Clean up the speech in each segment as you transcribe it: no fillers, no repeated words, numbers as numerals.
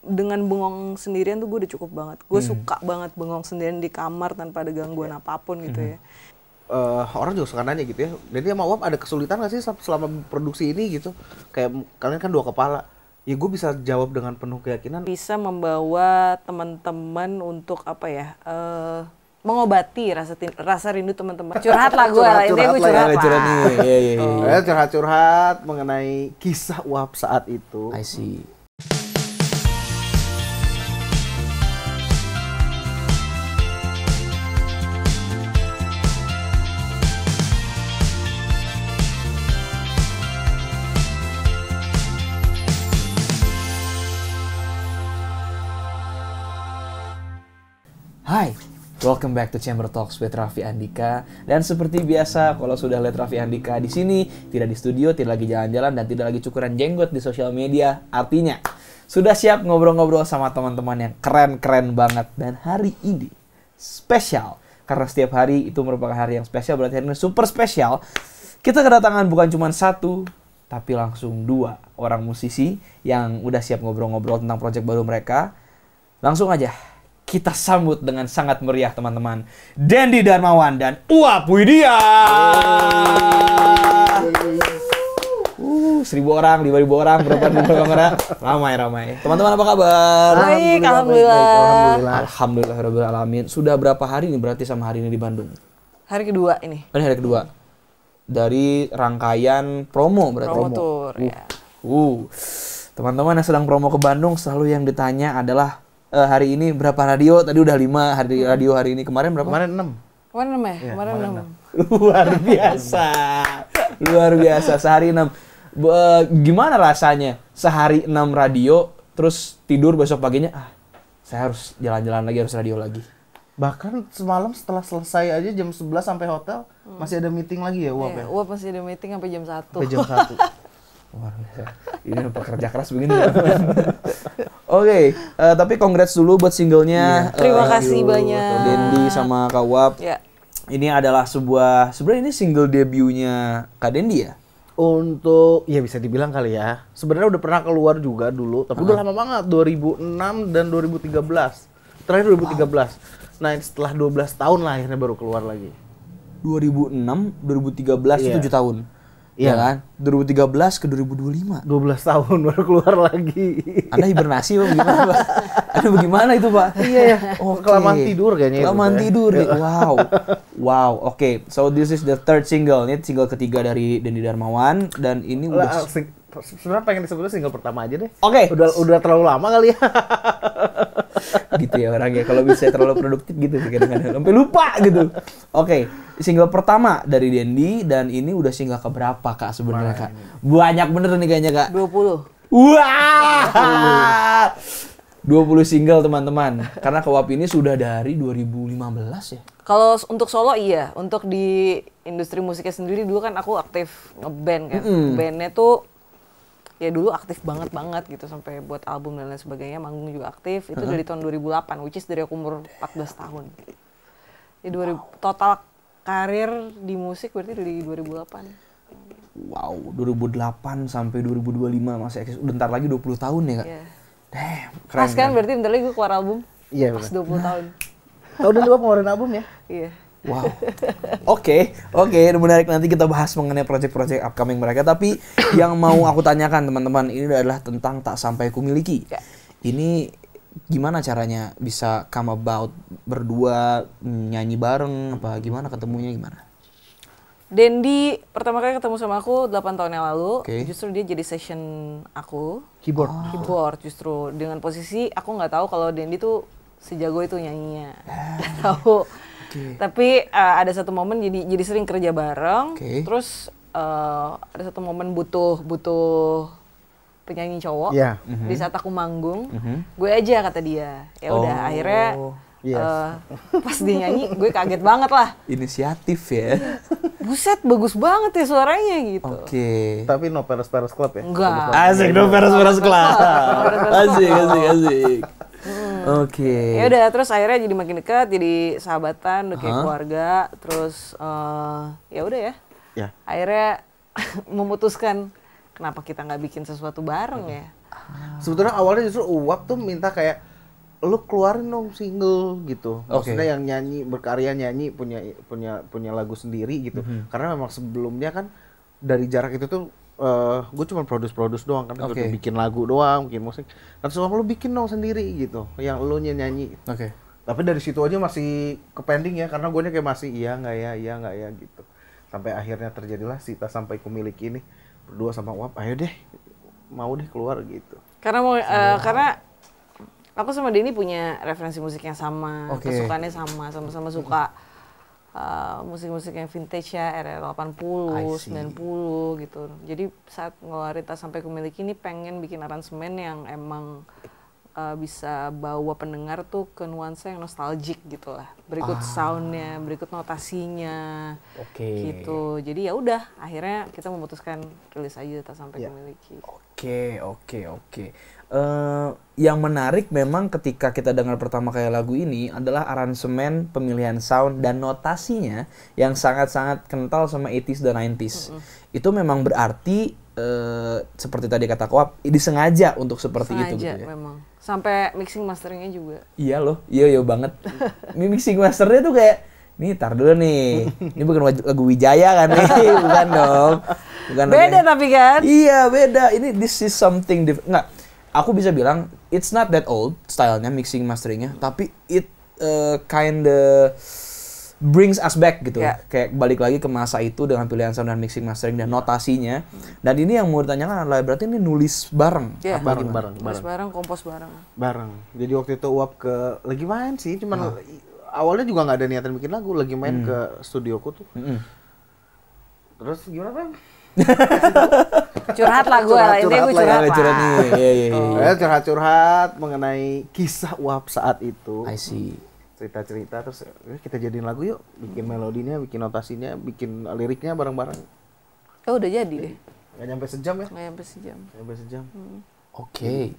dengan bengong sendirian tuh gue udah cukup banget. Gue suka banget bengong sendirian di kamar tanpa ada gangguan apapun gitu ya. Orang juga suka nanya gitu ya. Jadi sama Wap ada kesulitan nggak sih selama produksi ini gitu? Kayak kalian kan dua kepala. Ya gue bisa jawab dengan penuh keyakinan. Bisa membawa teman-teman untuk apa ya? Mengobati rasa rindu teman-teman. Curhat lah gue, intinya gue curhat lah. Curhat-curhat mengenai kisah Wap saat itu. I see. Hai, welcome back to Chamber Talks with Raffi Andika. Dan seperti biasa, kalau sudah lihat Raffi Andika di sini, tidak di studio, tidak lagi jalan-jalan, dan tidak lagi cukuran jenggot di sosial media, artinya sudah siap ngobrol-ngobrol sama teman-teman yang keren-keren banget. Dan hari ini spesial, karena setiap hari itu merupakan hari yang spesial, berarti hari ini super spesial. Kita kedatangan bukan cuma satu, tapi langsung dua orang musisi yang udah siap ngobrol-ngobrol tentang proyek baru mereka. Langsung aja kita sambut dengan sangat meriah teman-teman, Dendi Darmawan dan Uap Widya. 1.000 orang, 5.000 orang, berapa ribu orang? Ramai. Teman-teman apa kabar? Baik, alhamdulillah. Alhamdulillah alamin. Sudah berapa hari nih berarti sama hari ini di Bandung? Hari kedua ini. Ini hari kedua. Dari rangkaian promo berarti. Promo tour ya. Teman-teman yang sedang promo ke Bandung, selalu yang ditanya adalah hari ini berapa radio? Tadi udah 5 radio hari ini. Kemarin berapa? Kemarin 6. Kemarin 6 ya? Kemarin 6. Luar biasa. Sehari 6. Gimana rasanya? Sehari 6 radio, terus tidur besok paginya, saya harus jalan-jalan lagi, harus radio lagi. Bahkan semalam setelah selesai aja jam 11 sampai hotel, masih ada meeting lagi ya Uap ya? Uap masih ada meeting sampai jam 1. Sampai jam 1. Luar biasa. Ini pekerja keras begini. Oke, tapi congrats dulu buat singlenya. Terima kasih banyak. Dendi sama Kak Uap. Ya. Ini adalah sebenarnya ini single debutnya Kak Dendi ya? Untuk, ya bisa dibilang kali ya. Sebenarnya udah pernah keluar juga dulu, tapi udah lama banget, 2006 dan 2013. Terakhir 2013. Nah, setelah 12 tahun lah akhirnya baru keluar lagi. 2006, 2013 itu 7 tahun. Iya kan? 2013 ke 2025. 12 tahun baru keluar lagi. Anda hibernasi Pak? Gimana Pak? Anda bagaimana itu Pak? Iya ya. Kelamaan tidur kayaknya. Kelamaan tidur nih. Wow. Oke. So this is the third single. Ini single ketiga dari Dendi Darmawan dan ini udah sebenarnya pengen disebutnya single pertama aja deh. Oke. Udah terlalu lama kali ya. Gitu ya orangnya. Kalau bisa terlalu produktif gitu kadang-kadang sampai lupa gitu. Oke. Single pertama dari Dendi dan ini udah single keberapa Kak sebenarnya Kak? Banyak bener nih kayaknya Kak. 20. Wah! 20 single teman-teman. Karena Kak Uap ini sudah dari 2015 ya. Kalau untuk solo iya, untuk di industri musiknya sendiri dulu kan aku aktif ngeband kan. Bandnya tuh ya dulu aktif banget gitu sampai buat album dan lain sebagainya, manggung juga aktif. Itu dari tahun 2008, which is dari aku umur 14 tahun. Jadi total karir di musik berarti dari 2008. Wow, 2008 sampai 2025 masih eksis. Bentar lagi 20 tahun ya Kak? Yeah. Damn, keren Pas kan berarti bentar lagi gue keluar album. Iya, pas 20 tahun. Tahun ini Uap ngeluarin album ya? Iya. Wow. Oke, menarik, nanti kita bahas mengenai proyek-proyek upcoming mereka. Tapi yang mau aku tanyakan teman-teman ini adalah tentang Tak Sampai Kumiliki. Ya. Ini gimana caranya bisa come about berdua nyanyi bareng apa gimana, ketemunya gimana? Dendi pertama kali ketemu sama aku 8 tahun yang lalu. Justru dia jadi session aku. Keyboard justru dengan posisi aku nggak tahu kalau Dendi tuh sejago itu nyanyinya. Tahu. Tapi ada satu momen jadi sering kerja bareng. Terus ada satu momen butuh penyanyi cowok. Di saat aku manggung, gue aja kata dia. Ya udah akhirnya pas dia nyanyi gue kaget banget lah. Inisiatif ya. Buset, bagus banget ya suaranya gitu. Tapi no Peres Club ya? Enggak. Asik, no Peres Club. Asik. Ya udah, terus akhirnya jadi makin dekat, jadi sahabatan, udah kayak keluarga. Terus ya udah ya. Akhirnya memutuskan kenapa kita nggak bikin sesuatu bareng ya. Sebetulnya awalnya justru Uwap tuh minta kayak lu keluarin dong single gitu. Maksudnya yang nyanyi berkarya nyanyi punya lagu sendiri gitu. Karena memang sebelumnya kan dari jarak itu tuh gue cuma produce doang kan, bikin lagu doang, bikin musik. Nah terus lu bikin dong sendiri gitu, yang lu nyanyi. Tapi dari situ aja masih kepending ya, karena gue kayak masih iya nggak ya gitu. Sampai akhirnya terjadilah Sita Sampai Kumiliki ini berdua sama Uwap, ayo deh mau deh keluar gitu. Karena karena aku sama Denny punya referensi musik yang sama, kesukaannya sama-sama suka musik-musik yang vintage ya, era 80, 90 gitu. Jadi saat ngeluarin Tas Sampai Kumiliki ini pengen bikin aransemen yang emang bisa bawa pendengar tuh ke nuansa yang nostalgic gitu lah. Berikut soundnya, berikut notasinya, gitu. Jadi ya udah, akhirnya kita memutuskan rilis aja Tas Sampai Kumiliki. Oke. Yang menarik memang ketika kita dengar pertama kali lagu ini adalah aransemen, pemilihan sound, dan notasinya yang sangat-sangat kental sama 80s dan 90s. Itu memang berarti seperti tadi kata Uwap, disengaja untuk seperti itu gitu ya. Memang. Sampai mixing masteringnya juga. Iya loh, iya banget. Mixing masternya tuh kayak, nih tar dulu nih, ini bukan lagu Wijaya kan nih, bukan dong. Beda tapi kan? Iya beda, this is something different. Nggak, aku bisa bilang, it's not that old stylenya, mixing masteringnya, tapi it kinda brings us back gitu. Kayak balik lagi ke masa itu dengan pilihan sound dan mixing mastering dan notasinya. Dan ini yang mau ditanyakan adalah berarti ini nulis bareng. Nulis bareng, kompos bareng. Jadi waktu itu Uwap lagi main sih, cuman awalnya juga nggak ada niatan bikin lagu, lagi main ke studioku tuh. Terus gimana Bang? Curhat lah gue, intinya gue curhat lah. Curhat mengenai kisah Uwap saat itu. I see. Cerita-cerita, terus kita jadiin lagu yuk, bikin melodinya, bikin notasinya, bikin liriknya bareng-bareng. Oh udah jadi deh. Nggak nyampe sejam ya? Nggak nyampe sejam. Oke.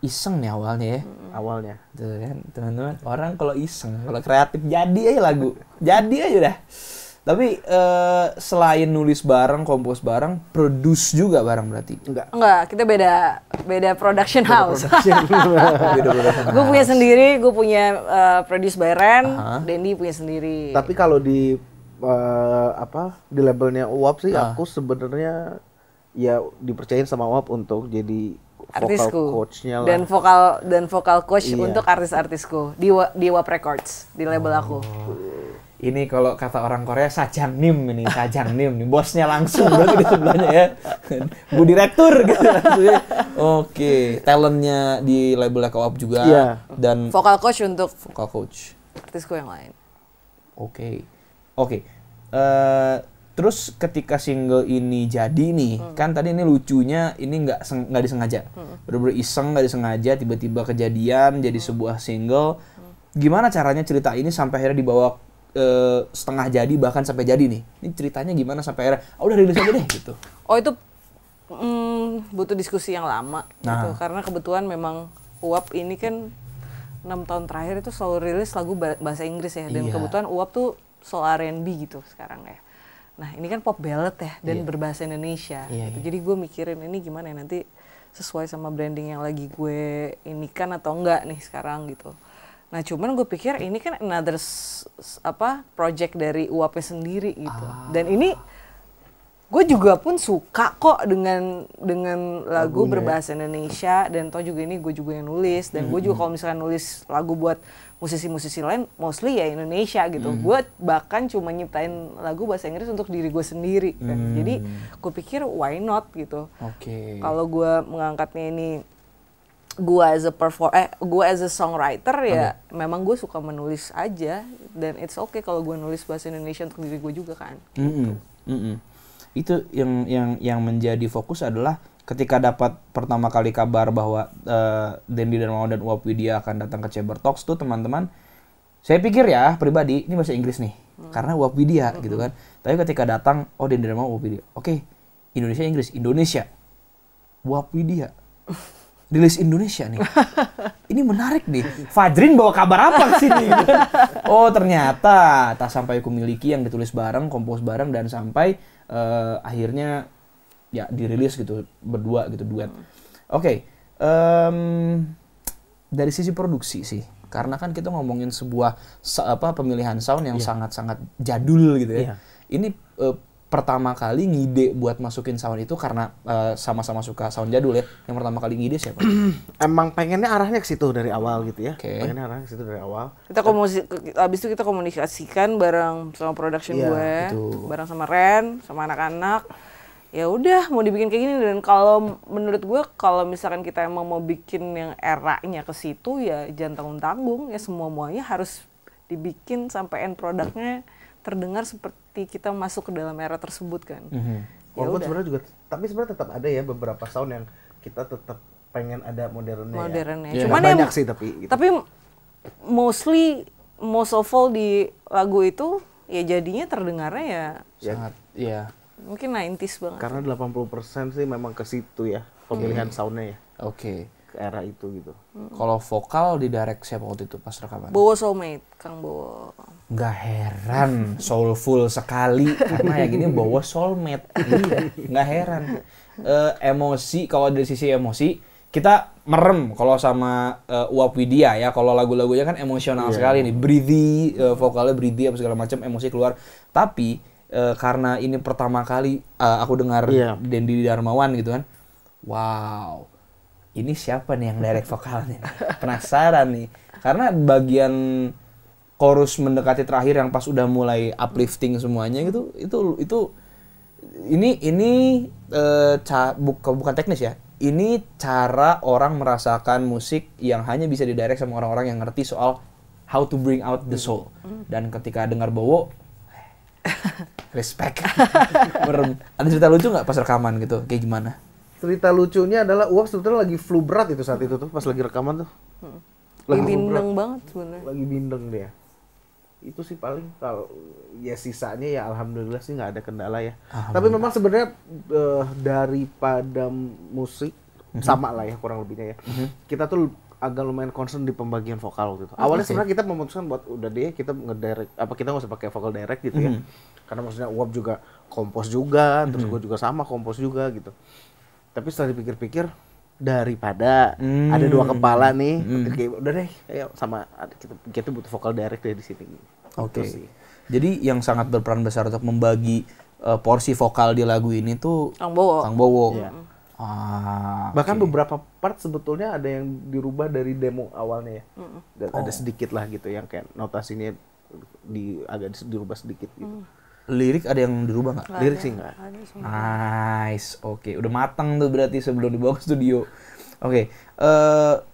Iseng nih awalnya ya? Awalnya. Tuh kan, teman-teman. Orang kalau iseng, kalau kreatif jadi aja lagu. Jadi aja dah. Tapi selain nulis bareng, kompos bareng, produce juga bareng berarti? Enggak, kita beda production house. Gue punya sendiri, gue punya produce by Ren, Dendy punya sendiri. Tapi kalau di di labelnya Uwap sih, aku sebenarnya ya dipercayain sama Uwap untuk jadi vocal coach-nya lah. Dan vokal coach untuk artis-artisku di Uwap Records, di label aku. Ini kalau kata orang Korea sajangnim nih, bosnya langsung berarti di sebelahnya ya. Bu direktur gitu maksudnya. Oke, talentnya di labelnya Uwap juga dan vokal coach untuk vokal coach artisku yang lain. Oke. Terus ketika single ini jadi nih, kan tadi ini lucunya ini nggak disengaja. Bener-bener iseng, nggak disengaja, tiba-tiba kejadian jadi sebuah single. Gimana caranya cerita ini sampai akhirnya dibawa setengah jadi bahkan sampai jadi nih? Ini ceritanya gimana sampai akhirnya udah rilis aja deh gitu? Oh itu butuh diskusi yang lama gitu, karena kebetulan memang Uwap ini kan 6 tahun terakhir itu selalu rilis lagu bahasa Inggris ya, dan kebetulan Uwap tuh soul R&B gitu sekarang ya. Nah ini kan pop ballad ya, dan berbahasa Indonesia gitu. Jadi gue mikirin ini gimana ya nanti sesuai sama branding yang lagi gue ini kan atau enggak nih sekarang gitu. Nah cuman gue pikir ini kan another project dari Uwapnya sendiri gitu. Dan ini gue juga pun suka kok dengan lagu berbahasa Indonesia, dan toh juga ini gue juga yang nulis, dan gue juga kalau misalkan nulis lagu buat musisi-musisi lain mostly ya Indonesia gitu. Gue bahkan cuma nyiptain lagu bahasa Inggris untuk diri gue sendiri kan. Jadi gue pikir why not gitu. Kalau gue mengangkatnya ini gue as a songwriter ya memang gue suka menulis aja, dan it's okay kalau gue nulis bahasa Indonesia untuk diri gue juga kan. Itu yang menjadi fokus adalah ketika dapat pertama kali kabar bahwa Dendy Darmawan dan Uwap Widya akan datang ke Chamber Talks tuh teman-teman, saya pikir ya pribadi ini bahasa Inggris nih karena Uwap Widya gitu kan. Tapi ketika datang Dendy Darmawan Uwap Widya, oke, Indonesia Inggris, Indonesia Uwap Widya rilis Indonesia nih. Ini menarik nih. Fajrin bawa kabar apa ke sini? Oh ternyata Tas Sampai Kumiliki yang ditulis bareng, kompos bareng, dan sampai akhirnya ya dirilis gitu berdua gitu, duet. Oke. Dari sisi produksi sih, karena kan kita ngomongin sebuah pemilihan sound yang sangat-sangat jadul gitu ya. Ini pertama kali ngide buat masukin sound itu karena sama-sama suka sound jadul ya. Yang pertama kali ngide siapa? Emang pengennya arahnya ke situ dari awal gitu ya. Pengennya arahnya ke situ dari awal. Abis itu kita komunikasikan bareng sama production gue, bareng sama Ren, sama anak-anak. Ya udah mau dibikin kayak gini, dan kalau menurut gue kalau misalkan kita emang mau bikin yang eranya ke situ ya jangan tanggung-tanggung ya, semuanya harus dibikin sampai end produknya terdengar seperti kita masuk ke dalam era tersebut kan. Walaupun sebenarnya juga, tapi sebenarnya tetap ada ya beberapa sound yang kita tetap pengen ada modernnya. Ya. Cuman banyak sih tapi. Gitu. Tapi most of all di lagu itu ya jadinya terdengarnya ya sangat mungkin 90s banget. Karena 80% sih memang ke situ ya pemilihan soundnya ya. Oke. Ke era itu gitu. Kalau vokal di direct siapa waktu itu pas rekaman? Bowo Soulmate, Kang Bowo. Nggak heran, soulful sekali karena ya gini Bowo Soulmate. Nggak heran. Emosi, kalau dari sisi emosi kita merem kalau sama Uap Widya ya. Kalau lagu-lagunya kan emosional sekali nih, breathy, vokalnya breathy apa segala macam, emosi keluar. Tapi karena ini pertama kali aku dengar Dendi Darmawan gitu kan, wow, ini siapa nih yang direct vokalnya? Penasaran nih, karena bagian chorus mendekati terakhir yang pas udah mulai uplifting semuanya gitu, ini bukan teknis ya, ini cara orang merasakan musik yang hanya bisa didirect sama orang-orang yang ngerti soal how to bring out the soul. Dan ketika dengar Bowo, respect. Ada cerita lucu nggak pas rekaman gitu? Kayak gimana? Cerita lucunya adalah Uap sebetulnya lagi flu berat itu saat itu tuh, pas lagi rekaman tuh. Lagi bindeng banget sebenarnya. Lagi bindeng dia. Itu sih paling, kalau ya sisanya ya alhamdulillah sih nggak ada kendala ya. Tapi memang sebenarnya daripada musik sama lah ya kurang lebihnya ya. Kita tuh agak lumayan concern di pembagian vokal waktu itu. Awalnya sebenarnya kita memutuskan buat udah deh kita ngedirect, kita nggak usah pakai vokal direct gitu ya. Karena maksudnya Uap juga kompos juga, terus gue juga sama kompos juga gitu. Tapi setelah dipikir-pikir, daripada ada dua kepala nih, udah deh, ayo sama kita butuh vokal direct di sini. Oke. Jadi yang sangat berperan besar untuk membagi porsi vokal di lagu ini tuh Kang Bowo. Yeah. Bahkan beberapa part sebetulnya ada yang dirubah dari demo awalnya ya. Dan ada sedikit lah gitu yang kayak notasinya agak dirubah sedikit gitu. Lirik ada yang dirubah nggak? Lirik sih nggak. Nice, oke. Udah matang tuh berarti sebelum dibawa ke studio. Oke.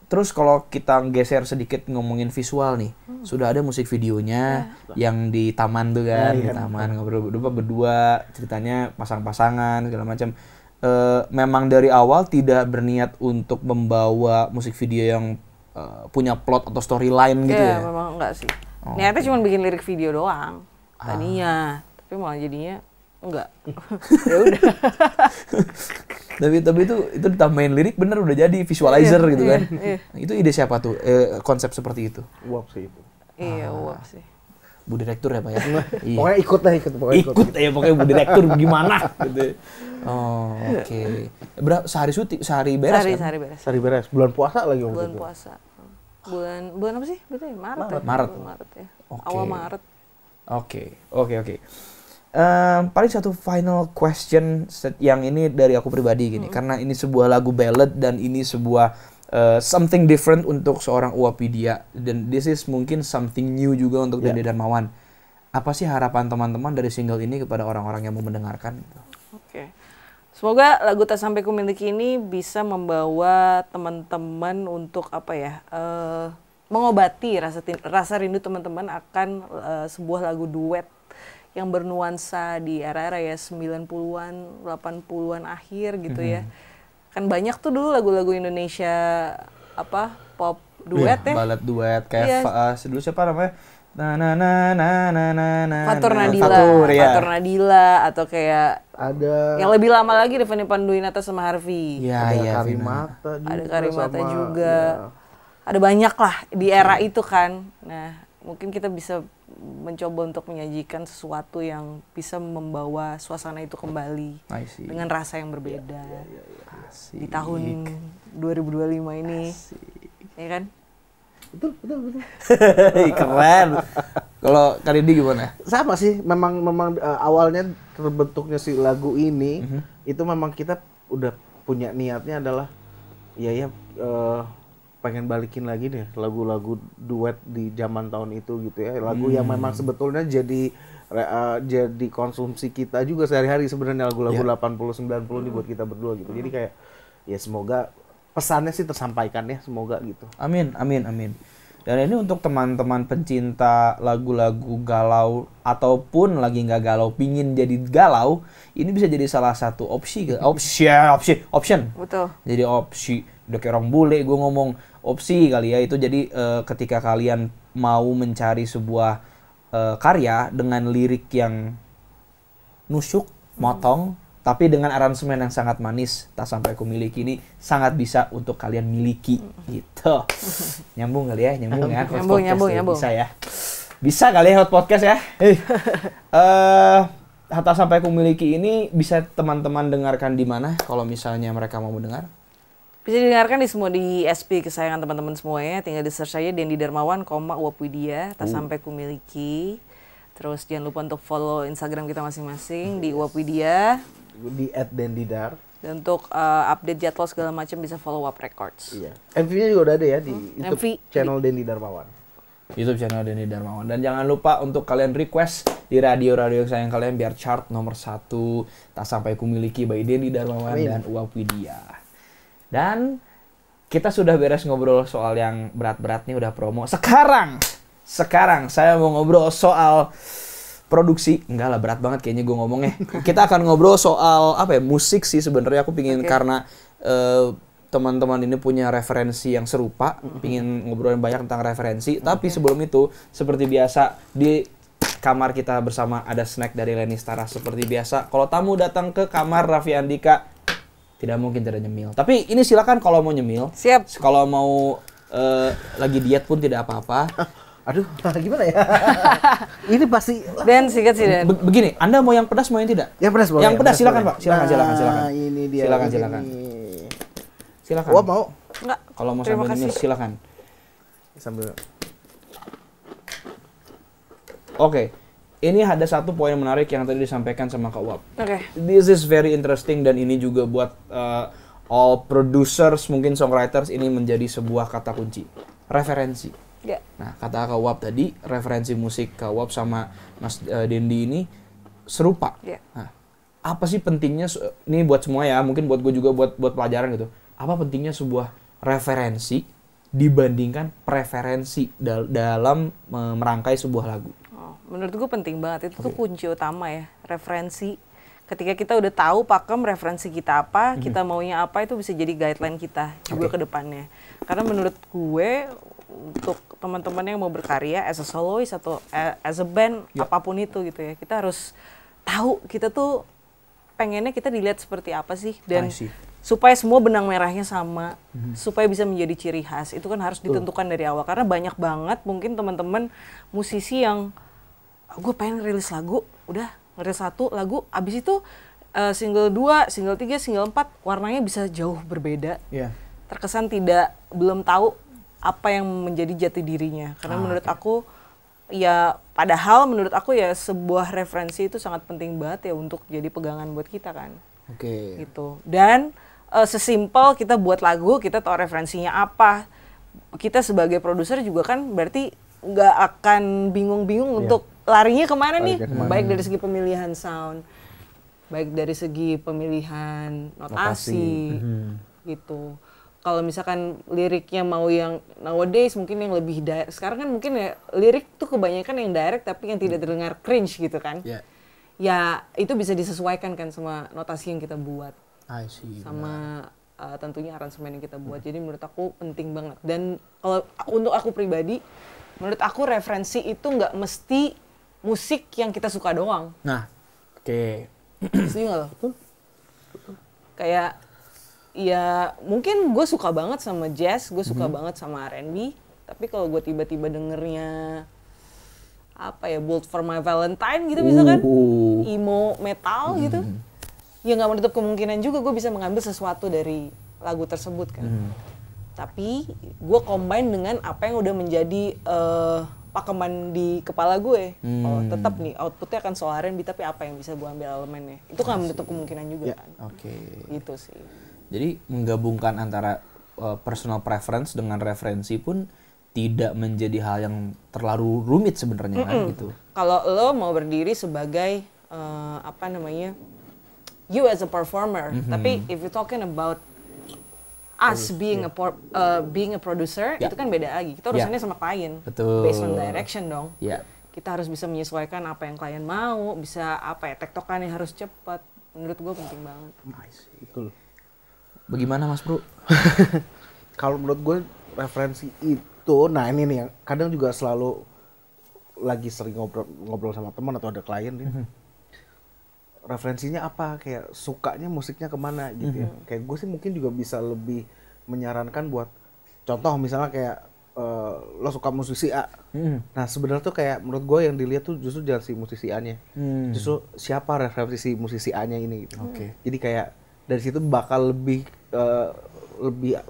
Terus kalau kita geser sedikit ngomongin visual nih, sudah ada musik videonya yang di taman tuh kan, di taman ngobrol berdua, ceritanya pasang-pasangan segala macam. Memang dari awal tidak berniat untuk membawa musik video yang punya plot atau storyline gitu ya? Iya, memang enggak sih. Niatnya cuma bikin lirik video doang tadinya, tapi malah jadinya enggak. Ya udah. Tapi itu ditambahin lirik bener udah jadi visualizer gitu kan? Itu ide siapa tuh konsep seperti itu? Uap sih itu. Iya, Uap sih. Bu Direktur ya Pak ya? Iya. Pokoknya ikut Pokoknya Bu Direktur gimana gitu. Oh, oke. Sehari beres kan? Sehari beres. Bulan puasa lagi waktu itu. Bulan puasa. Bulan apa sih? Berarti Maret. Maret ya. Okay. Awal Maret. Oke. Paling satu final question yang ini dari aku pribadi gini, karena ini sebuah lagu ballad dan ini sebuah something different untuk seorang Uap Widya, dan this is mungkin something new juga untuk Dendi Darmawan. Apa sih harapan teman-teman dari single ini kepada orang-orang yang mau mendengarkan? Oke. Semoga lagu Tak Sampai Ku Miliki ini bisa membawa teman-teman untuk mengobati rasa rindu teman-teman akan sebuah lagu duet yang bernuansa di era-era ya 90-an, 80-an akhir gitu ya. Kan banyak tuh dulu lagu-lagu Indonesia pop duet ya. Balad duet kayak dulu siapa namanya? Fatur Nadila atau kayak ada yang lebih lama lagi Devani Panduwinata sama Harvey. Ada Karimata juga. Ada Karimata juga. Ada banyak lah di era itu kan. Nah, mungkin kita bisa mencoba untuk menyajikan sesuatu yang bisa membawa suasana itu kembali dengan rasa yang berbeda di tahun 2025 ini. Ya kan? Betul. Keren. Kalau Karidi gimana? Sama sih, memang awalnya terbentuknya si lagu ini itu memang kita udah punya niatnya adalah pengen balikin lagi deh lagu-lagu duet di zaman tahun itu gitu ya. Lagu yang memang sebetulnya jadi konsumsi kita juga sehari-hari sebenarnya, lagu-lagu 80 90 ini buat kita berdua gitu. Jadi kayak ya semoga pesannya sih tersampaikan ya, semoga gitu. Amin. Dan ini untuk teman-teman pencinta lagu-lagu galau ataupun lagi nggak galau, pingin jadi galau, ini bisa jadi salah satu option. Betul. Jadi opsi, udah kayak orang bule gue ngomong opsi kali ya. Itu jadi ketika kalian mau mencari sebuah karya dengan lirik yang nusuk, motong, tapi dengan aransemen yang sangat manis, Tak Sampai Ku Miliki ini sangat bisa untuk kalian miliki gitu. Nyambung kali ya, nyambung. Nyambung. Bisa ya. Bisa kali ya Hot Podcast ya. Tak Sampai Ku Miliki ini bisa teman-teman dengarkan di mana kalau misalnya mereka mau mendengar? Bisa didengarkan di SP kesayangan teman-teman semuanya. Tinggal di-search aja Dendi Darmawan, Uap Widya, Tak Sampai Ku Miliki. Terus jangan lupa untuk follow Instagram kita masing-masing di Uap Widya, di @dendidar. Dan untuk update jadwal segala macam bisa follow Uap Records. Iya. MV-nya juga udah ada ya di YouTube channel Dendi Darmawan. YouTube channel Dendi Darmawan. Dan jangan lupa untuk kalian request di radio-radio sayang kalian biar chart nomor 1 Tak Sampai Ku Miliki by Dendi Darmawan dan Uap Widya. Dan kita sudah beres ngobrol soal yang berat-berat nih, udah promo. Sekarang saya mau ngobrol soal produksi. Enggak lah, berat banget kayaknya gue ngomongnya. Kita akan ngobrol soal musik sih sebenarnya. Aku pingin karena teman-teman ini punya referensi yang serupa, pingin ngobrolin banyak tentang referensi. Tapi sebelum itu, seperti biasa di kamar kita bersama ada snack dari Leni Stara. Seperti biasa, kalau tamu datang ke kamar Raffi Andika, tidak mungkin tidak nyemil. Tapi ini silakan kalau mau nyemil. Siap. Kalau mau lagi diet pun tidak apa-apa. Aduh, gimana ya? Ini pasti. Dan sikat sih Dan. Begini, Anda mau yang pedas mau yang tidak? Yang pedas boleh. Yang pedas silakan Pak. Silakan. Ini dia. Silakan. Wah, mau? Enggak. Kalau mau sambil nyemil silakan. Sambil. Oke. Ini ada satu poin menarik yang tadi disampaikan sama Kak Uap. Oke. This is very interesting dan ini juga buat all producers, mungkin songwriters, ini menjadi sebuah kata kunci. Referensi. Yeah. Nah, kata Kak Uap tadi, referensi musik Kak Uap sama Mas Dendi ini serupa. Yeah. Nah, apa sih pentingnya, ini buat semua ya, mungkin buat gue juga buat pelajaran gitu. Apa pentingnya sebuah referensi dibandingkan preferensi dalam merangkai sebuah lagu? Menurut gue penting banget, itu tuh kunci utama ya, referensi. Ketika kita udah tahu pakem referensi kita apa, kita maunya apa, itu bisa jadi guideline kita juga ke depannya. Karena menurut gue, untuk teman-teman yang mau berkarya as a soloist atau as a band, apapun itu gitu ya, kita harus tahu kita tuh pengennya kita dilihat seperti apa sih, dan supaya semua benang merahnya sama, supaya bisa menjadi ciri khas, itu kan harus ditentukan dari awal. Karena banyak banget mungkin teman-teman musisi yang gue pengen rilis lagu, udah ngerilis 1 lagu, abis itu single 2, single 3, single 4 warnanya bisa jauh berbeda. Terkesan belum tahu apa yang menjadi jati dirinya. Karena menurut aku ya, padahal menurut aku ya sebuah referensi itu sangat penting banget ya untuk jadi pegangan buat kita kan. Gitu. Dan sesimpel kita buat lagu, kita tahu referensinya apa. Kita sebagai produser juga kan berarti nggak akan bingung-bingung untuk larinya kemana nih. Baik dari segi pemilihan sound, baik dari segi pemilihan notasi. Gitu. Kalau misalkan liriknya mau yang nowadays mungkin yang lebih direct. Sekarang kan mungkin ya lirik tuh kebanyakan yang direct tapi yang tidak terdengar cringe gitu kan. Ya itu bisa disesuaikan kan sama notasi yang kita buat. Sama tentunya aransemen yang kita buat. Jadi menurut aku penting banget. Dan kalau untuk aku pribadi, menurut aku referensi itu nggak mesti musik yang kita suka doang. Setuju nggak lo? Kayak ya mungkin gue suka banget sama jazz, gue suka banget sama R&B, tapi kalau gue tiba-tiba dengernya apa ya, Bolt for My Valentine gitu misalkan, emo metal gitu. Ya nggak menutup kemungkinan juga gue bisa mengambil sesuatu dari lagu tersebut kan. Tapi gue combine dengan apa yang udah menjadi pakeman di kepala gue. Oh tetap nih outputnya akan soal R&B, tapi apa yang bisa gue ambil elemennya. Itu kan menutup kemungkinan juga kan. Gitu sih. Jadi menggabungkan antara personal preference dengan referensi pun tidak menjadi hal yang terlalu rumit sebenarnya kan gitu. Kalau lo mau berdiri sebagai apa namanya, you as a performer, tapi if you talking about us being a producer, itu kan beda lagi. Kita urusannya sama klien, based on direction dong. Kita harus bisa menyesuaikan apa yang klien mau, bisa apa ya, tektokannya harus cepat. Menurut gue penting banget. Betul. Bagaimana Mas Bro? Kalau menurut gue referensi itu, nah ini nih yang kadang juga selalu lagi sering ngobrol sama teman atau ada klien nih. Referensinya apa, kayak sukanya musiknya kemana gitu ya. Kayak gue sih mungkin juga bisa lebih menyarankan buat contoh misalnya kayak lo suka musisi A. Nah sebenarnya tuh kayak menurut gue yang dilihat tuh justru jangan si musisi A-nya. Justru siapa referensi musisi A-nya ini gitu. Jadi kayak dari situ bakal lebih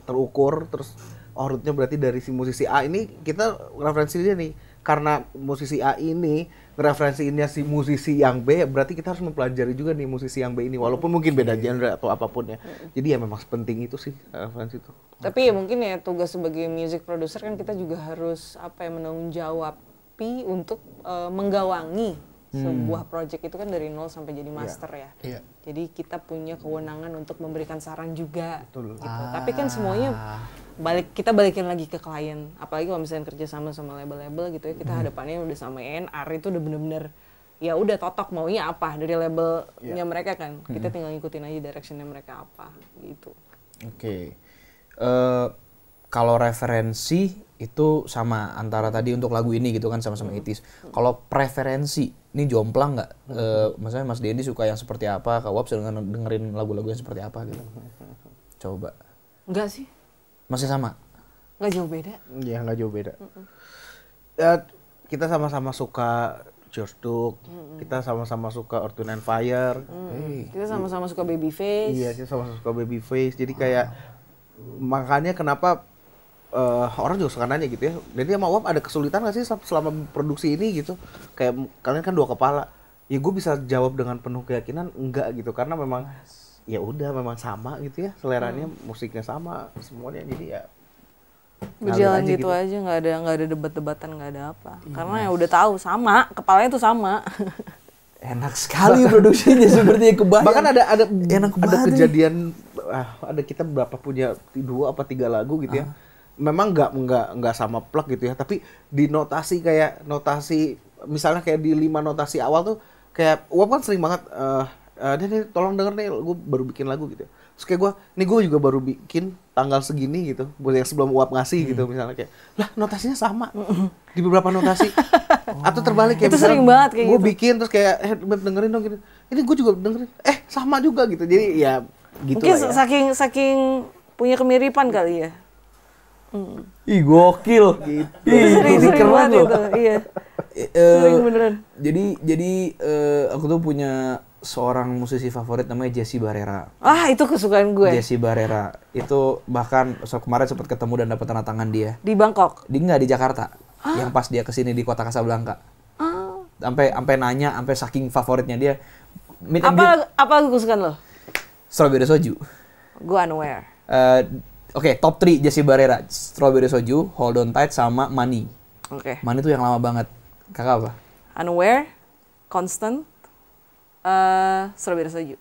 terukur, terus rootnya berarti dari si musisi A ini kita referensi dia nih. Karena musisi A ini referensinya si musisi yang B, berarti kita harus mempelajari juga nih musisi yang B ini, walaupun mungkin beda genre atau apapun ya. Jadi ya memang penting itu sih referensi itu. Tapi ya mungkin ya tugas sebagai music producer kan kita juga harus apa ya, menanggung jawabi untuk menggawangi sebuah project itu kan dari nol sampai jadi master ya. Jadi kita punya kewenangan untuk memberikan saran juga. Gitu. Tapi kan semuanya kita balikin lagi ke klien, apalagi kalau misalnya kerja sama label-label gitu ya, kita hadapannya udah sama A&R itu udah bener-bener ya udah totok maunya apa dari labelnya mereka kan, kita tinggal ngikutin aja directionnya mereka apa gitu. Kalau referensi itu sama antara tadi untuk lagu ini gitu kan sama-sama 80s. Kalau preferensi ini jomplang nggak? Maksudnya Mas Dendi suka yang seperti apa? Kak Wap dengerin lagu-lagu yang seperti apa gitu? Coba. Enggak sih. Masih sama? Nggak jauh beda. Iya, nggak jauh beda. Ya, kita sama-sama suka George Duke, kita sama-sama suka Earth, Wind & Fire. Kita sama-sama suka Babyface. Iya, kita sama-sama suka Babyface. Jadi kayak makanya kenapa orang juga suka nanya gitu ya. Jadi sama Wap ada kesulitan nggak sih selama produksi ini gitu? Kayak kalian kan dua kepala. Ya gue bisa jawab dengan penuh keyakinan enggak gitu, karena memang ya udah memang sama gitu ya, seleranya musiknya sama semuanya, jadi ya berjalan gitu aja, nggak ada debat-debatan, nggak ada apa, karena ya udah tahu sama, kepalanya tuh sama. Enak sekali produksinya seperti kebayang. Bahkan ada kejadian ada kita berapa punya 2 apa 3 lagu gitu ya, memang nggak sama plug gitu ya, tapi di notasi kayak notasi misalnya kayak di 5 notasi awal tuh kayak Wap kan sering banget nih tolong denger nih, gue baru bikin lagu gitu. Terus kayak gue juga baru bikin tanggal segini gitu, buat yang sebelum Wap ngasih gitu misalnya kayak, lah notasinya sama di beberapa notasi. Atau terbalik kayak itu sering banget kayak gue gitu. bikin terus kayak dengerin dong gitu, ini gue juga dengerin, sama juga gitu. Jadi ya gitu mungkin lah ya. saking punya kemiripan kali ya. Ih gokil. Gitu. Sering keren loh. itu, iya. Sering beneran. Jadi aku tuh punya seorang musisi favorit namanya Jessie Barrera. Itu kesukaan gue. Jessie Barrera itu bahkan kemarin sempat ketemu dan dapat tanda tangan dia. Di Bangkok? Di Jakarta. Yang pas dia kesini di kota Casablanca. Sampai nanya, sampai saking favoritnya dia. Apa lagu kesukaan lo? Strawberry Soju. Gue Unaware. Oke, top 3 Jessie Barrera. Strawberry Soju, Hold On Tight, sama Money. Money tuh yang lama banget. Kakak apa? Unaware, Constant, Strawberry Soju.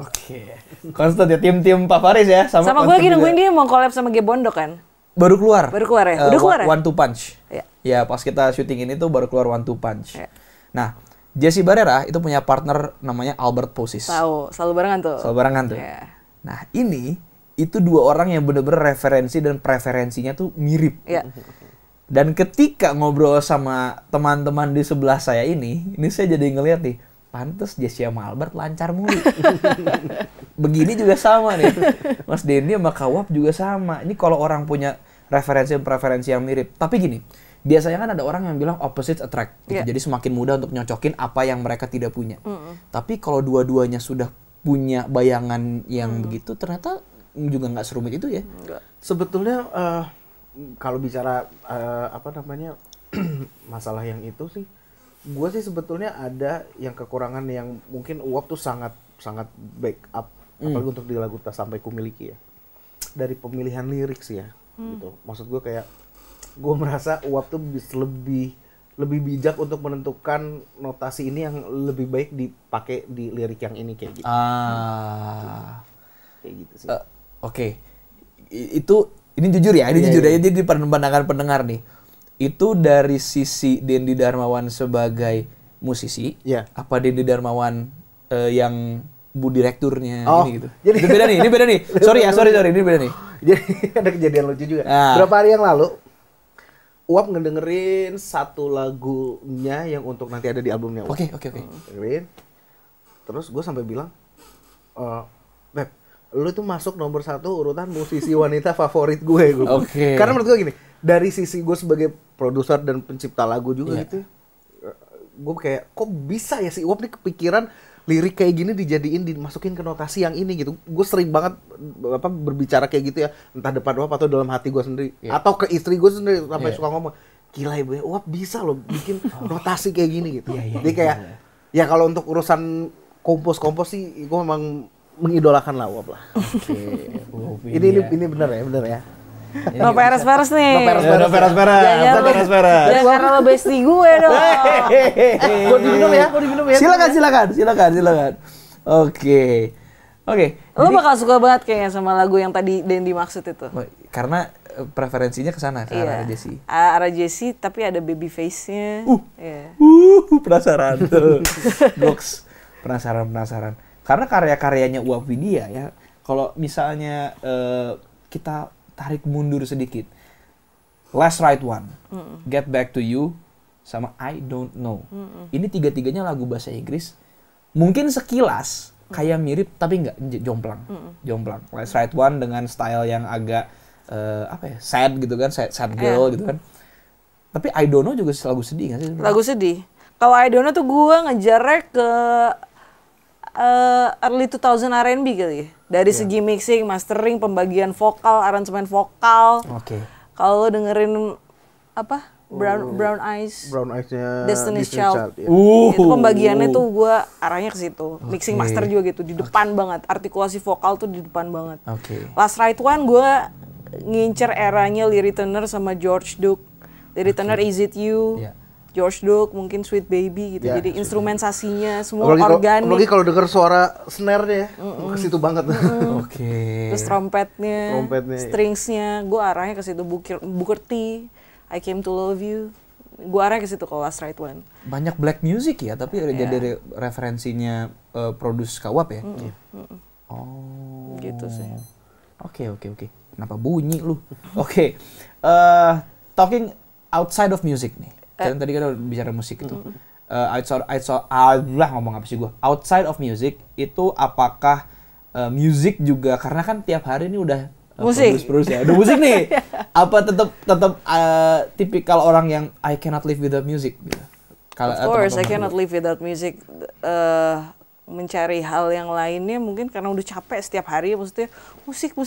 Oke. Constant ya, tim Pak Faris ya. Sama gue lagi nungguin dia mau collab sama Gebondo kan. Baru keluar ya? Udah keluar ya? One Two Punch. Ya pas kita syuting ini tuh baru keluar One Two Punch. Nah, Jessie Barrera itu punya partner namanya Albert Posis. Tahu, selalu barengan tuh. Nah, itu 2 orang yang bener-bener referensi dan preferensinya tuh mirip. Dan ketika ngobrol sama teman-teman di sebelah saya ini saya jadi ngeliat nih, pantes Jessie sama Albert lancar mulu. Begini juga sama nih. Mas Dendi sama Kak Wap juga sama. Ini kalau orang punya preferensi yang mirip. Tapi gini, biasanya kan ada orang yang bilang opposites attract, gitu. Jadi semakin mudah untuk nyocokin apa yang mereka tidak punya. Tapi kalau dua-duanya sudah punya bayangan yang begitu, ternyata juga nggak serumit itu ya. Sebetulnya kalau bicara masalah yang itu sih, gue sih sebetulnya ada yang kekurangan yang mungkin Uap tuh sangat backup, apalagi untuk di lagu Tak Sampai Ku Miliki ya, dari pemilihan lirik sih ya, gitu. Maksud gue kayak gue merasa Uap tuh lebih bijak untuk menentukan notasi ini yang lebih baik dipakai di lirik yang ini kayak gitu. Kayak gitu sih. Oke. Ini jujur ya, jadi di pandangan pendengar nih. Itu dari sisi Dendi Darmawan sebagai musisi, apa Dendi Darmawan yang bu direkturnya ini gitu. Jadi ini beda nih. Sorry, ini beda nih. Jadi ada kejadian lucu juga. Berapa hari yang lalu Uap ngedengerin satu lagunya yang untuk nanti ada di albumnya Uap. Oke. Dengerin. Terus gue sampai bilang, Beb, lu tuh masuk nomor 1 urutan musisi wanita favorit gue. Oke. Karena menurut gue gini, dari sisi gue sebagai produser dan pencipta lagu juga gitu, gue kayak kok bisa ya si Uap nih kepikiran lirik kayak gini dijadiin dimasukin ke notasi yang ini gitu. Gue sering banget berbicara kayak gitu ya, entah depan Uap atau dalam hati gue sendiri, atau ke istri gue sendiri sampai suka ngomong, gila ibu ya, Uap bisa loh bikin notasi kayak gini gitu. Jadi kayak ya kalau untuk urusan kompos sih gue memang mengidolakan lah Uap lah. Ini benar ya. No peres-peres nih. No peres-peres. Jangan karena lo bestie gue dong. Mau diminum ya? Silakan. Oke. Lo bakal suka banget kayaknya sama lagu yang tadi Dendi maksud itu. Karena preferensinya ke sana, ke arah Jessie. Arah Jessie tapi ada baby face-nya. Penasaran tuh. Goks. Penasaran. Karena karya-karyanya Uap Widya ya, kalau misalnya kita tarik mundur sedikit, Last Right One, Get Back to You, sama I Don't Know. Ini tiga-tiganya lagu bahasa Inggris. Mungkin sekilas kayak mirip, tapi nggak, jomplang. Last Right One dengan style yang agak sad gitu kan, sad girl gitu kan. Tapi I Don't Know juga lagu sedih nggak sih? Lagu sedih. Kalau I Don't Know tuh gue ngejarnya ke early 2000 R&B kali ya. Dari segi mixing, mastering, pembagian vokal, aransemen vokal. Kalau lo dengerin Brown Eyes-nya Destiny's Child. Itu pembagiannya tuh gue arahnya ke situ. Mixing master juga gitu, di depan banget. Artikulasi vokal tuh di depan banget. Last Right One gue ngincer eranya Lily Turner sama George Duke. Lily Turner Is It You? George Duke mungkin Sweet Baby gitu. Jadi instrumentasinya semua organik. Apalagi kalau denger suara snare-nya ya, ke situ banget. Terus trompetnya, stringsnya, gue arahnya ke situ. Booker T, I Came to Love You, gue arahnya ke situ kalau Last Right One. Banyak black music ya, tapi jadi referensinya produce Uap ya. Gitu sih. Oke. Kenapa bunyi lu? Talking outside of music nih. Tadi kan udah bicara musik itu. Outside of music itu apakah music juga, karena kan tiap hari ini udah musik ya. Udah musik nih. Apa tetap tipikal orang yang I cannot live without music gitu. Of course, I cannot live without music. Mencari hal yang lainnya mungkin karena udah capek setiap hari, maksudnya musik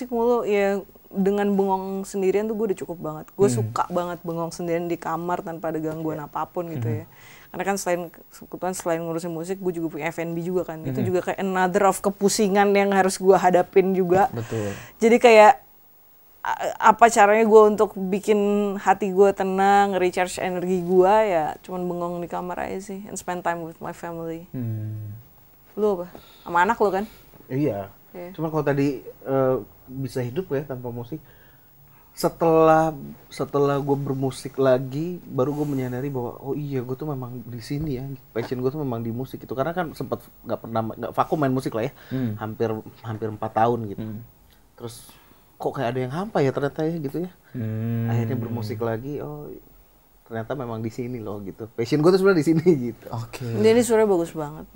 mulu ya. Dengan bengong sendirian tuh gue udah cukup banget. Gue suka banget bengong sendirian di kamar tanpa ada gangguan apapun gitu ya. Karena kan selain ngurusin musik, gue juga punya F&B juga kan. Itu juga kayak another of kepusingan yang harus gue hadapin juga. Betul. Jadi kayak apa caranya gue untuk bikin hati gue tenang, recharge energi gue ya cuman bengong di kamar aja sih, and spend time with my family. Lu apa? Sama anak lu kan? Iya. Cuma kalau tadi bisa hidup ya tanpa musik. Setelah gue bermusik lagi, baru gue menyadari bahwa oh iya gue tuh memang di sini ya, passion gue tuh memang di musik itu. Karena kan sempat nggak vakum main musik lah ya, hampir 4 tahun gitu. Terus kok kayak ada yang hampa ya ternyata ya gitu ya. Akhirnya bermusik lagi, ternyata memang di sini loh gitu. Passion gue tuh sebenarnya di sini gitu. Oke. Ini suaranya bagus banget.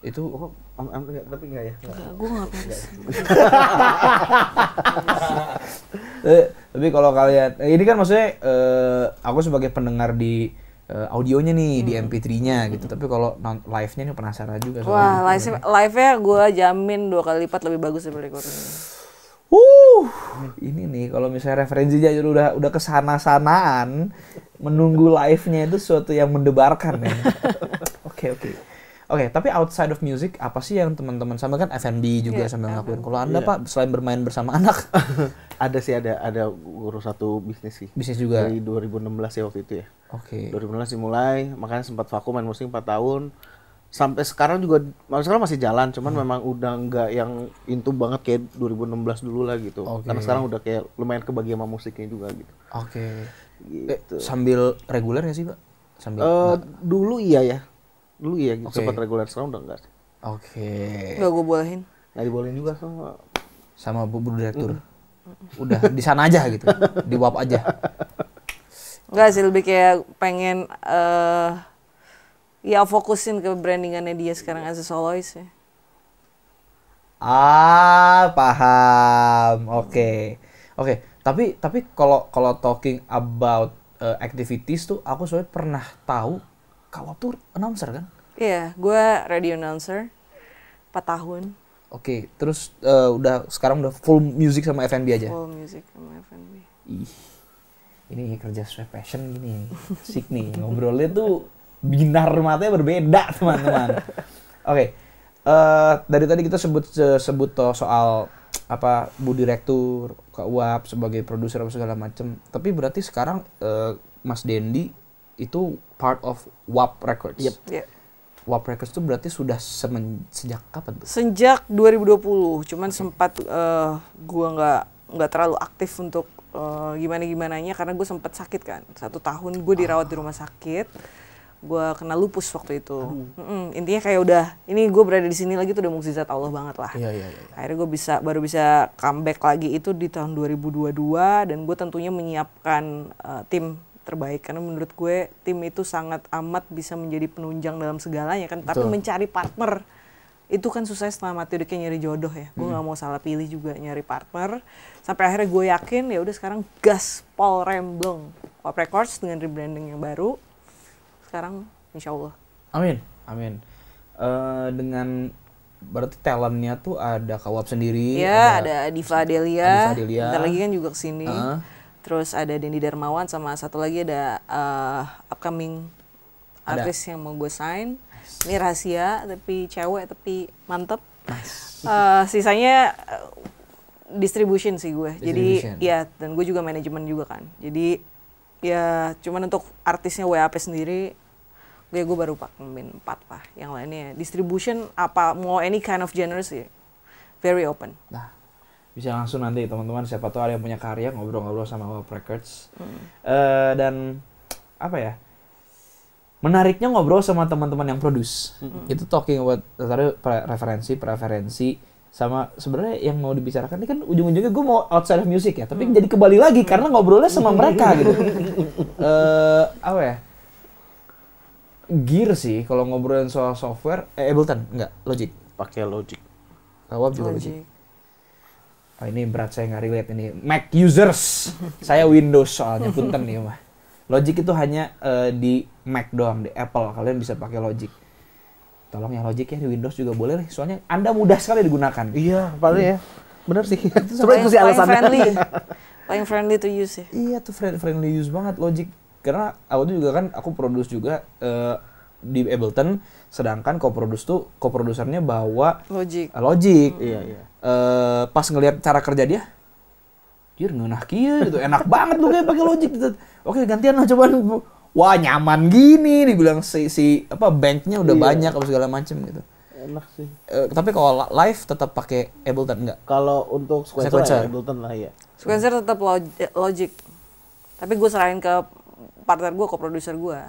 Itu tapi enggak ya? Enggak, gue nggak bisa. Tapi kalau kalian, ini kan maksudnya aku sebagai pendengar di audionya nih di MP3-nya gitu. Tapi kalau live-nya nih penasaran juga. Wah, live-nya gue jamin 2 kali lipat lebih bagus daripada recording. Ini nih kalau misalnya referensinya udah kesana-sanaan, menunggu live-nya itu sesuatu yang mendebarkan ya. Oke, tapi outside of music apa sih yang teman-teman sama kan F&B juga sambil ngelakuin. Kalau Anda Pak selain bermain bersama anak, ada urus satu bisnis sih. Bisnis juga. Dari 2016 ya waktu itu ya. Oke. 2016 dimulai, makanya sempat vakum main musik 4 tahun. Sampai sekarang juga, sekarang masih jalan, cuman memang udah nggak yang into banget kayak 2016 dulu lah gitu. Karena sekarang udah kayak lumayan kebagi sama musiknya juga gitu. Oke. Gitu. Sambil reguler ya sih Pak? Dulu iya gitu. Sempat reguler, sekarang udah enggak sih. Oke. Nggak gue bolehin. Nggak dibolehin juga sama Bu Direktur. Udah di sana aja gitu, di WAP aja. Enggak sih, lebih kayak pengen ya fokusin ke brandingannya dia sekarang as a soloist ya. Paham. Oke. Tapi kalau talking about activities tuh aku soalnya pernah tahu Kak Wap tuh announcer kan? Iya, gue radio announcer 4 tahun. Oke, terus sekarang udah full music sama F&B aja? Full music sama F&B. Ih, ini kerja sesuai passion gini, asik nih, ngobrolnya tuh binar matanya berbeda teman-teman. Oke, dari tadi kita sebut soal apa Bu Direktur, Kak Wap sebagai produser apa segala macem. Tapi berarti sekarang Mas Dendi itu part of WAP Records. Yep. Yeah. WAP Records itu berarti sudah sejak kapan tuh? Sejak 2020, cuman sempat gua nggak terlalu aktif untuk gimana-gimananya karena gue sempat sakit kan. 1 tahun gue dirawat di rumah sakit. Gue kena lupus waktu itu. Intinya kayak udah, ini gue berada di sini lagi tuh udah mukjizat Allah banget lah. Iya. Akhirnya gue baru bisa comeback lagi itu di tahun 2022 dan gue tentunya menyiapkan tim terbaik karena menurut gue tim itu sangat amat bisa menjadi penunjang dalam segalanya kan. Tapi mencari partner itu kan susah, setelah mati udah kayak nyari jodoh ya. Gue nggak mau salah pilih juga nyari partner. Sampai akhirnya gue yakin ya udah sekarang gas Paul Remblong WAP Records dengan rebranding yang baru. Sekarang insya Allah. Amin. Dengan berarti talentnya tuh ada Kak Wap sendiri. Iya, ada Diva Adelia. Bentar lagi kan juga kesini. Terus ada Dendi Darmawan sama satu lagi ada upcoming artis yang mau gue sign. Ini rahasia tapi cewek tapi mantep. Nice. Sisanya distribution sih gue. Jadi ya, dan gue juga manajemen juga kan. Jadi ya cuman untuk artisnya WAP sendiri gue baru pakemin 4 lah. Yang lainnya distribution apa mau any kind of genre sih very open. Nah, bisa langsung nanti teman-teman siapa tahu ada yang punya karya ngobrol-ngobrol sama WAP Records. Dan apa ya? Menariknya ngobrol sama teman-teman yang produce. Itu talking about preferensi sama sebenarnya yang mau dibicarakan ini kan ujung-ujungnya gue mau outside of music ya, tapi jadi kembali lagi karena ngobrolnya sama mereka gitu. Apa ya? Gear sih kalau ngobrolin soal software, Ableton enggak, Logic. Pakai Logic. Kawab juga Logic. Oh, ini berat saya nggak relate ini. Mac users. Saya Windows soalnya punten nih mah. Logic itu hanya di Mac doang, di Apple kalian bisa pakai Logic. Tolong ya Logic ya di Windows juga boleh nih, soalnya Anda mudah sekali digunakan. Iya, paling ya. Bener sih. Sebenarnya itu sih alasannya. Paling friendly to use ya. Iya tuh friendly use banget Logic. Karena aku juga kan aku produce juga di Ableton, sedangkan co-produsernya bawa Logic. Iya. Pas ngelihat cara kerja dia ngeunah kieu gitu, enak banget lu kayak pakai Logic gitu. Oke, gantian lah cobaan. Wah, nyaman gini dibilang si banknya udah banyak apa segala macem gitu. Enak sih. Tapi kalau live tetap pakai Ableton enggak? Kalau untuk sequencer Ableton lah ya. Sequencer tetap Logic. Tapi gue serahin ke partner gue, co-producer gue.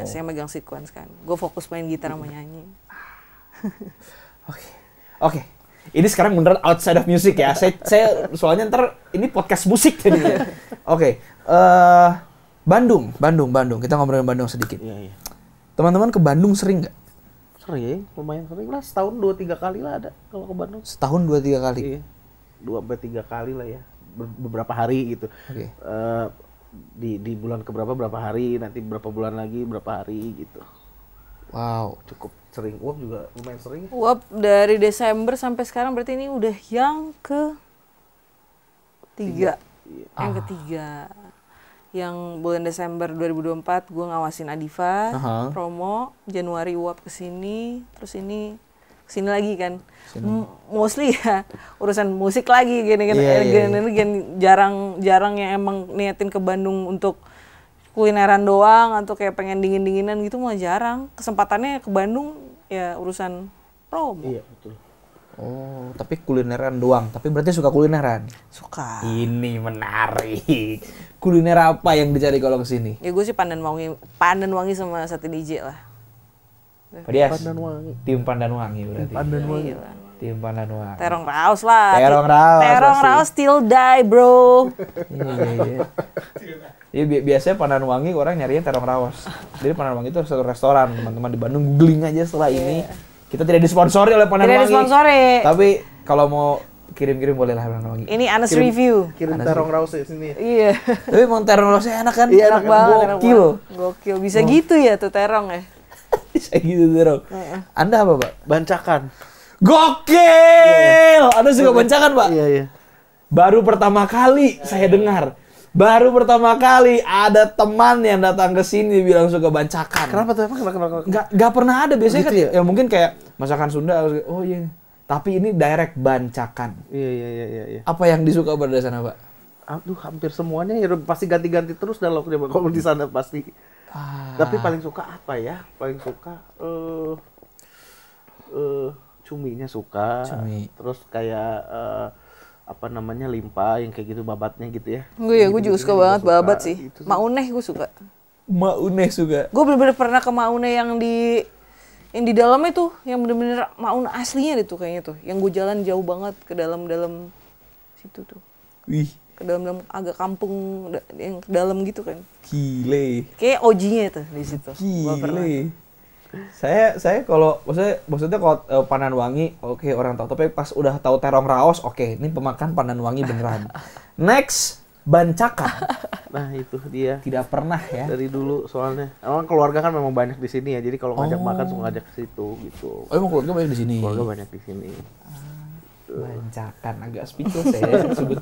Saya megang sequence kan. Gue fokus main gitar sama nyanyi. Oke. Ini sekarang beneran outside of music ya. Saya soalnya ntar ini podcast musik jadinya. Oke. Bandung. Kita ngobrolin Bandung sedikit. Iya. Teman-teman ke Bandung sering nggak? Sering, lumayan sering lah. Setahun 2-3 kali lah ada kalau ke Bandung. Setahun 2-3 kali? Iya. 2-3 kali lah ya. Beberapa hari gitu. Oke. Di bulan keberapa berapa hari, nanti berapa bulan lagi berapa hari gitu. Wow. Cukup sering. Uap juga lumayan sering. Uap dari Desember sampai sekarang berarti ini udah yang ketiga. Yang ketiga. Yang bulan Desember 2024 gue ngawasin Adiva, promo, Januari Uap kesini, terus ini kesini lagi kan. Mostly ya urusan musik lagi gini-gini. Jarang yang emang niatin ke Bandung untuk kulineran doang atau kayak pengen dingin-dinginan gitu mah jarang. Kesempatannya ke Bandung ya urusan promo. Iya, betul. Oh, tapi kulineran doang. Tapi berarti suka kulineran? Suka. Ini menarik. Kuliner apa yang dicari kalau kesini? Ya gue sih pandan wangi sama sate DJ lah. Padias. Pandan wangi. Tim Pandan Wangi berarti. Pandan wangi. Tim Pandan Wangi. Terong Raus lah. Terong Raus still die, bro. Iya. Iya, biasanya Pandan Wangi orang nyarinya Terong Raus. Jadi Pandan Wangi itu satu restoran, teman-teman di Bandung googling aja setelah ini. Kita tidak disponsori oleh Pandan Wangi. Tidak disponsori. Tapi kalau mau kirim-kirim boleh lah Pandan Wangi. Ini honest review. Kirim Terong Raus ya sini. Iya. Tapi emang terong rausnya enak kan? Iya, enak banget. Gokil. Bisa gitu ya tuh terong ya. Bisa gitu terong. Anda apa, Pak? Bancakan. Gokil. Anda suka bancakan, Pak? Iya. Baru pertama kali saya dengar. Baru pertama kali ada teman yang datang ke sini bilang suka bancakan. Kenapa tuh? Kenapa? Nggak pernah ada biasanya gitu kan ya mungkin kayak masakan Sunda. Oh iya. Tapi ini direct bancakan. Iya. Apa yang disuka pada sana, Pak? Aduh, hampir semuanya ya pasti ganti-ganti terus dah lauknya kalau di sana pasti. Tapi paling suka apa ya? Paling suka cuminya suka. Cumi. Terus kayak apa namanya limpa yang kayak gitu babatnya gitu ya. Gue juga suka banget babat sih. Mauneh gue suka. Mauneh suka. Gue bener-bener pernah ke Mauneh yang di dalamnya tuh, yang bener-bener Mauneh aslinya itu kayaknya tuh. Yang gue jalan jauh banget ke dalam situ tuh. Wih. Ke dalam agak kampung yang ke dalam gitu kan. Gile. Kayak OG-nya tuh di situ. Gile. Saya kalau maksudnya kalau Pandan Wangi oke, orang tahu, tapi pas udah tahu Terong Raos oke, ini pemakan Pandan Wangi beneran. Next, bancakan. Nah, itu dia. Tidak pernah ya. Dari dulu soalnya. Emang keluarga kan memang banyak di sini ya. Jadi kalau ngajak makan suka ngajak ke situ gitu. Oh, emang keluarga banyak di sini. Keluarga banyak di sini. Bancakan agak speechless ya. Sebut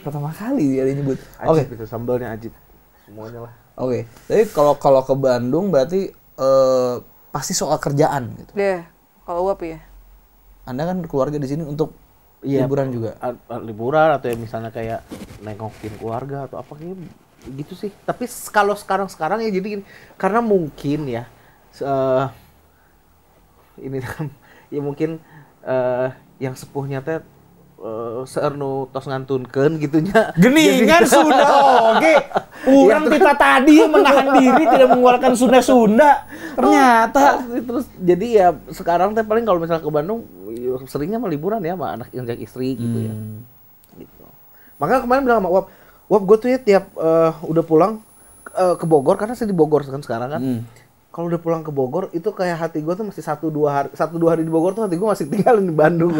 pertama kali dia nyebut. Oke, itu sambalnya ajib. Semuanya lah. Oke. Jadi kalau ke Bandung berarti pasti soal kerjaan gitu. Deh, kalau Uap ya. Anda kan keluarga di sini untuk liburan juga. Liburan atau ya misalnya kayak nengokin keluarga atau apa kayak gitu sih. Tapi kalau sekarang ya jadi karena mungkin ya ini kan ya mungkin yang sepuhnya teh seernu tos ngantunkeun gitunya. Geningan Sunda oke. Urang kita tadi menahan diri tidak mengeluarkan Sunda. Ternyata terus jadi ya sekarang teh paling kalau misalnya ke Bandung seringnya mah liburan ya sama anak yang istri gitu ya. Gitu. Makanya kemarin bilang sama Uap gue tuh ya tiap udah pulang ke Bogor karena saya di Bogor kan sekarang kan. Kalau udah pulang ke Bogor itu kayak hati gue tuh masih 1-2 hari di Bogor tuh hati gue masih tinggal di Bandung.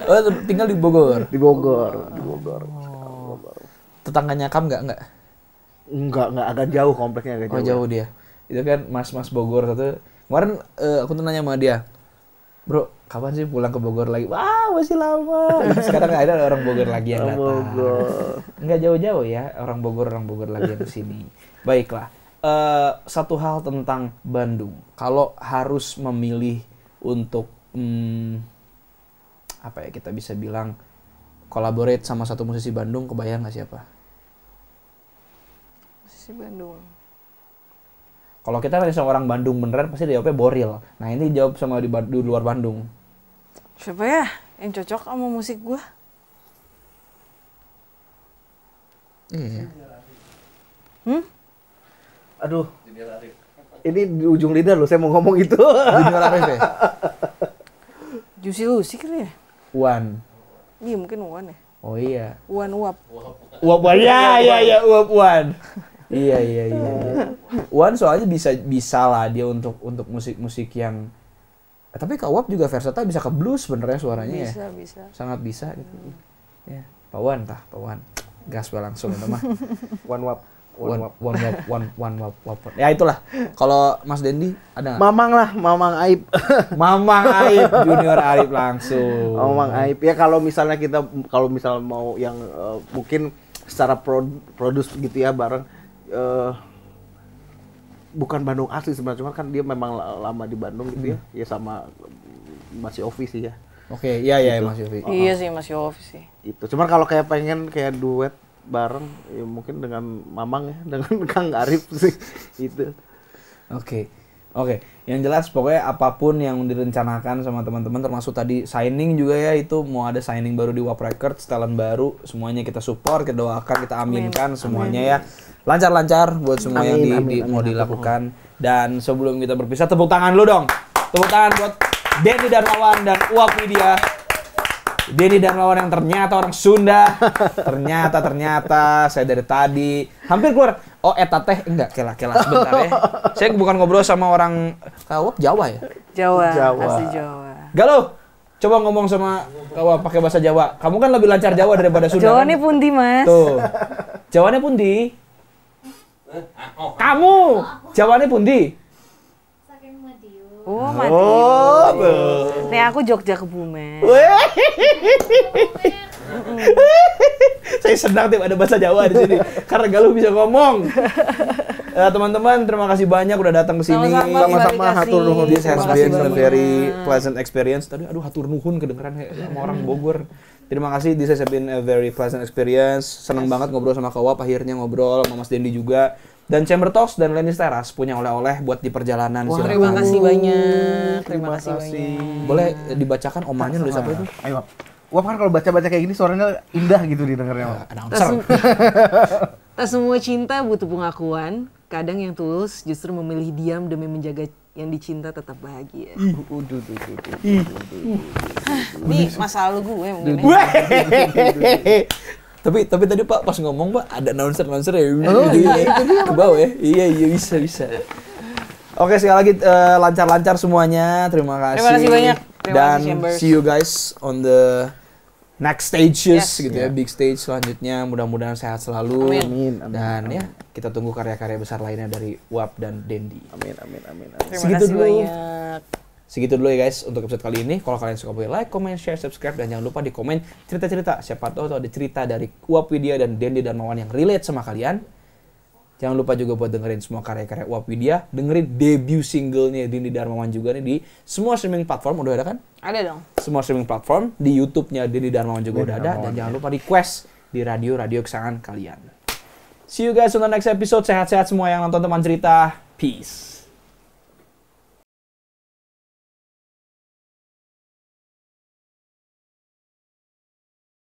Oh, tinggal di Bogor. Di Bogor. Tetangganya Kam enggak? Enggak agak jauh kompleknya agak jauh. Oh, jauh dia. Itu kan mas Bogor satu. Kemarin aku tuh nanya sama dia. Bro, kapan sih pulang ke Bogor lagi? Wah, masih lama. Sekarang nggak ada orang Bogor lagi yang datang. Nggak jauh-jauh ya orang Bogor lagi yang kesini. Baiklah. Satu hal tentang Bandung. Kalau harus memilih untuk apa ya kita bisa bilang collaborate sama satu musisi Bandung, kebayang nggak siapa? Musisi Bandung. Kalau kita tanya sama orang Bandung beneran pasti jawabnya Boril. Nah ini jawab sama di luar Bandung. Siapa ya yang cocok sama musik gua? Iya. Aduh. Ini di ujung lidah loh saya mau ngomong itu. Junior Arif ya? Juicy Lucy kali ya? Wan. Iya mungkin Wan ya. Oh iya. Wan Uap. Uap Wan. Ya, Uap Wan. Iya. Wan soalnya bisa lah dia untuk musik yang tapi Kak Uap juga versatile, bisa ke blues sebenarnya suaranya ya. Bisa. Sangat bisa gitu. Ya, Pak Wan. Gaspol langsung itu mah. One Wap. Ya itulah. Kalau Mas Dendi ada nggak? Mamang Aib. Mamang Aib, Junior Aib langsung. Mamang Aib. Ya kalau misal mau yang mungkin secara produce gitu ya bareng bukan Bandung asli sebenarnya, cuma kan dia memang lama di Bandung gitu ya. Ya sama Mas Yofi sih ya. Oke, iya gitu. Mas Yofi. Iya sih Mas Yofi sih. Itu. Cuman kalau pengen duet bareng ya mungkin dengan Mamang ya, dengan Kang Arif sih itu. Oke. Yang jelas pokoknya apapun yang direncanakan sama teman-teman, termasuk tadi signing juga ya, itu mau ada signing baru di Wap Records, talent baru, semuanya kita support, kita doakan, kita aminkan semuanya ya. Lancar-lancar buat semua yang mau dilakukan. Dan sebelum kita berpisah, tepuk tangan lu dong. Tepuk tangan buat Dendy Darmawan dan Uap Widya. Dendy Darmawan yang ternyata orang Sunda. Ternyata saya dari tadi hampir keluar. Oh, eta teh enggak, kela sebentar ya. Saya bukan ngobrol sama orang Kawap Jawa ya? Jawa. Asli Jawa. Galuh, coba ngomong sama Kawap pakai bahasa Jawa. Kamu kan lebih lancar Jawa daripada Sunda. Jawane pundi, Mas? Tuh. Jawane pundi? Kamu Jawane pundi? Saking Madiun. Oh, Madiun. Tuh. Nih aku Jogja Kebumen. Saya senang tiap ada bahasa Jawa di sini karena Galuh bisa ngomong. Teman-teman, terima kasih banyak udah datang ke sini. Sama-sama, hatur nuhun. This has been a very pleasant experience. Tadi hatur nuhun kedengeran sama orang Bogor. Terima kasih, this has been a very pleasant experience. Senang banget ngobrol sama Kawap, akhirnya ngobrol sama Mas Dendi juga. Dan Chamber Talks dan Lenis Teras punya oleh-oleh buat di perjalanan. Wah, terima kasih banyak. Terima kasih banyak. Boleh dibacakan omannya nulis apa itu? Ayo, Wap kan kalau baca-baca kayak gini suaranya indah gitu didengarnya. Tak semua cinta butuh pengakuan. Kadang yang tulus justru memilih diam demi menjaga yang dicinta tetap bahagia. Ini masa lalu gue mungkin. Tapi tadi Pak pas ngomong Pak ada announcer ya. Ke bawah ya. Iya bisa. Oke, sekali lagi lancar-lancar semuanya. Terima kasih. Terima kasih banyak. Dan see you guys on the next stages gitu ya, big stage selanjutnya. Mudah-mudahan sehat selalu. Amin. Dan ya, kita tunggu karya-karya besar lainnya dari Uap dan Dendi. Amin. Terima kasih banyak. Segitu dulu ya guys untuk episode kali ini. Kalau kalian suka boleh like, comment, share, subscribe, dan jangan lupa di komen cerita-cerita. Siapa tahu ada cerita dari Uap Widya dan Dendy Darmawan yang relate sama kalian. Jangan lupa juga buat dengerin semua karya-karya Uap Widya. Dengerin debut singlenya Dendy Darmawan juga nih di semua streaming platform. Udah ada kan? Ada dong. Semua streaming platform. Di YouTube-nya Dendy Darmawan juga udah ada. Dan jangan lupa request di radio-radio kesayangan kalian. See you guys on the next episode. Sehat-sehat semua yang nonton teman cerita. Peace.